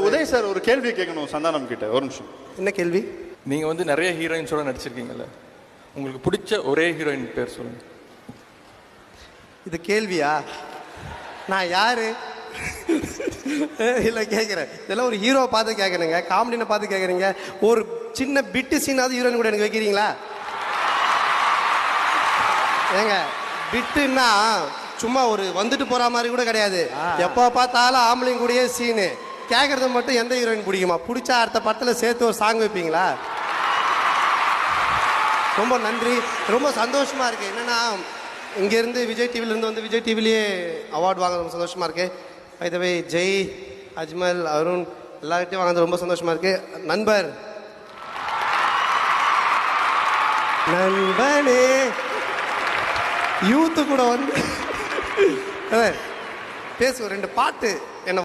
Uday sir ஒரு கேள்வி கேட்கணும் சந்தானம் கிட்ட. ஒரு நிமிஷம். என்ன கேள்வி? நீங்கள் வந்து நிறைய ஹீரோயின்ஸோட நடிச்சிருக்கீங்கல்ல, உங்களுக்கு பிடிச்ச ஒரே ஹீரோயின் பேர் சொல்லுங்க. இது கேள்வியா? நான் யாரு? இல்லை கேட்குறேன். இதெல்லாம் ஒரு ஹீரோ பார்த்து கேட்குறேங்க, காமெடினை பார்த்து கேட்குறீங்க. ஒரு சின்ன பிட்டு சீனாவது ஹீரோயின் கூட எனக்கு வைக்கிறீங்களா? ஏங்க பிட்டுன்னா சும்மா ஒரு வந்துட்டு போகிற மாதிரி கூட கிடையாது. எப்போ பார்த்தாலும் ஆம்பளையும் கூடயே சீனு. கேட்குறது மட்டும் எந்த ஹீரோயின் பிடிக்குமா? பிடிச்சா அடுத்த படத்தில் சேர்த்து ஒரு சாங் வைப்பீங்களா? ரொம்ப நன்றி, ரொம்ப சந்தோஷமாக இருக்குது. என்னென்னா இங்கேருந்து விஜய் டிவிலேருந்து வந்து விஜய் டிவிலேயே அவார்டு வாங்க ரொம்ப சந்தோஷமாக இருக்குது. பைதவே ஜெய், அஜ்மல், அருண் எல்லார்கிட்டையும் வாங்கினது ரொம்ப சந்தோஷமாக இருக்குது. நண்பனே யூத்து கூட வந்து பேசுவோம் 2 பாட்டு.